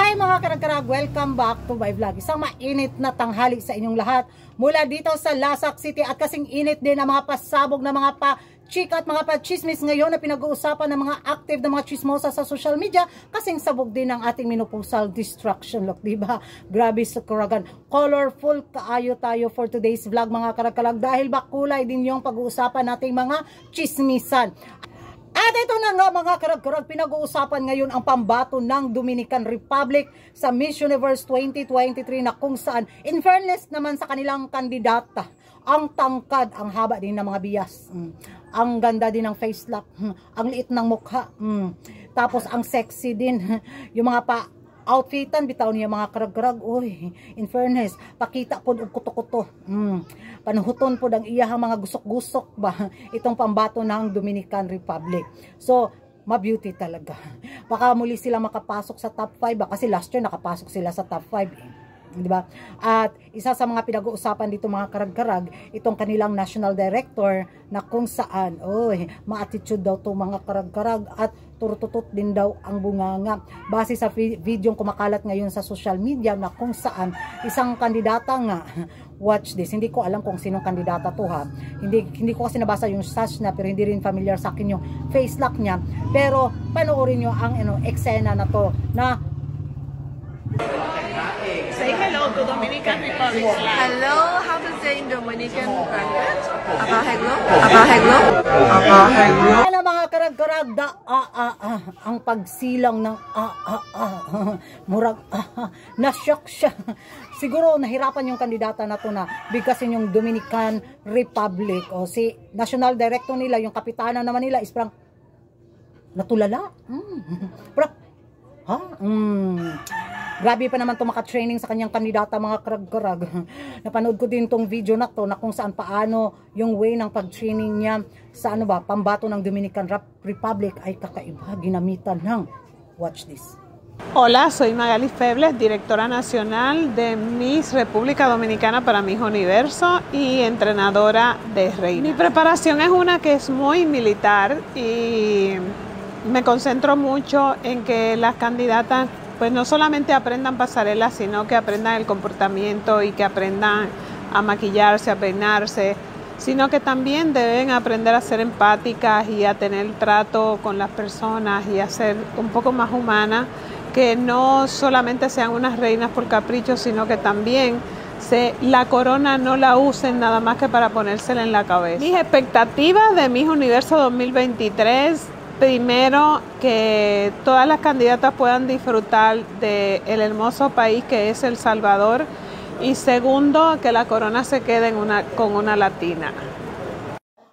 Hi mga karag-karag, welcome back to my vlog. Isang mainit na tanghali sa inyong lahat mula dito sa Lasak City at kasing init din ang mga pasabog na mga pa-chika at mga pa-chismis ngayon na pinag-uusapan ng mga active na mga chismosa sa social media kasing sabog din ang ating menopausal destruction look, diba? Grabe sa karagan. Colorful kaayo tayo for today's vlog mga karag-karag dahil bakulay din yung pag-uusapan nating mga chismisan. At ito na nga mga karag-karag, pinag-uusapan ngayon ang pambato ng Dominican Republic sa Miss Universe 2023 na kung saan, in fairness naman sa kanilang kandidata, ang tangkad, ang haba din ng mga biyas, ang ganda din ng face lock, ang liit ng mukha, tapos ang sexy din, yung mga outfitan, bitaw niya mga karag-karag, uy, in fairness, pakita po og kuto-kuto, panuhuton po ang iyahang mga gusok-gusok ba, itong pambato ng Dominican Republic. So, ma-beauty talaga. Baka muli sila makapasok sa top 5 ba, kasi last year nakapasok sila sa top 5 di ba? At isa sa mga pinag-uusapan dito mga karag-karag, itong kanilang national director na kung saan, oy, ma-attitude daw to mga karag-karag at turututot din daw ang bunganga. Base sa video kumakalat ngayon sa social media na kung saan isang kandidata nga, watch this, hindi ko alam kung sinong kandidata to ha. Hindi ko kasi nabasa yung sash na, pero hindi rin familiar sa akin yung face lock niya. Pero panoorin nyo ang eksena na to na say hello to Dominican Republic. Hello, how to say in Dominican Republic? Abaheglo? Abaheglo? Abaheglo? Ano mga karag-karag, ang pagsilang ng murag na-shock siya. Siguro nahirapan yung kandidata na to na bigkasin yung Dominican Republic. O si national director nila, yung kapitana naman nila is parang natulala. Parang, grabe pa naman ito maka-training sa kanyang kandidata mga karag-karag. Napanood ko din tong video na to na kung saan paano yung way ng pag-training niya sa pambato ng Dominican Republic ay kakaiba, ginamitan ng watch this. Hola, soy Magali Febles, directora nacional de Miss República Dominicana para Miss Universo y entrenadora de reina. Mi preparación es una que es muy militar y me concentro mucho en que las candidatas pues no solamente aprendan pasarela, sino que aprendan el comportamiento y que aprendan a maquillarse, a peinarse, sino que también deben aprender a ser empáticas y a tener trato con las personas y a ser un poco más humanas, que no solamente sean unas reinas por capricho, sino que también la corona no la usen nada más que para ponérsela en la cabeza. Mis expectativas de Miss Universo 2023, primero, que todas las candidatas puedan disfrutar del hermoso país que es El Salvador. Y segundo, que la corona se quede con una latina.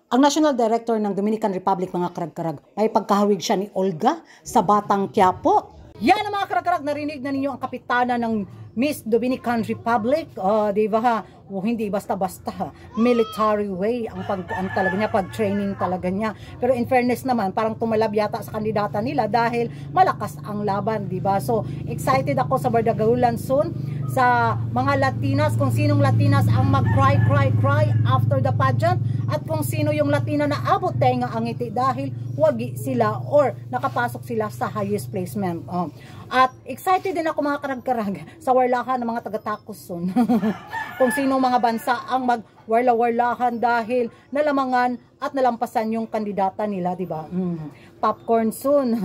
Ang National Director ng Dominican Republic, mga karag-karag, may pagkahawig siya ni Olga sa Batang Quiapo. Yan ang mga karag-karag, narinig na ninyo ang kapitana ng Miss Dominican Republic. Di ba ha? Hindi basta-basta, military way ang talaga niya, pag-training talaga niya. Pero in fairness naman, parang tumalab yata sa kandidata nila dahil malakas ang laban, di ba? So, excited ako sa Bardagahulan soon sa mga Latinas, kung sinong Latinas ang mag-cry after the pageant at kung sino yung Latina na abot tenga ang ngiti dahil wagi sila or nakapasok sila sa highest placement. At excited din ako mga karag-karag sa warlahan ng mga taga-Tacos soon. Kung sino mga bansa ang mag-warla-warlahan dahil nalamangan at nalampasan yung kandidata nila, di ba? Popcorn soon.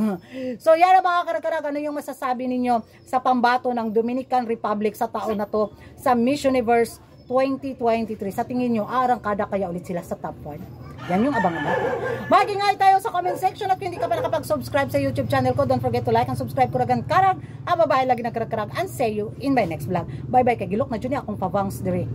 So yan ang mga karag-karag, ano yung masasabi ninyo sa pambato ng Dominican Republic sa taon na to sa Miss Universe 2023? Sa tingin nyo, arangkada kaya ulit sila sa top 1? Yan yung abangan natin. Mag-ingay tayo sa comment section at kung hindi ka pa nakapag-subscribe sa YouTube channel ko, don't forget to like and subscribe kuragan karag. Babae lagi ng karag-karag and see you in my next vlog. Bye bye kay Gilok na dyan akong pavangs dire.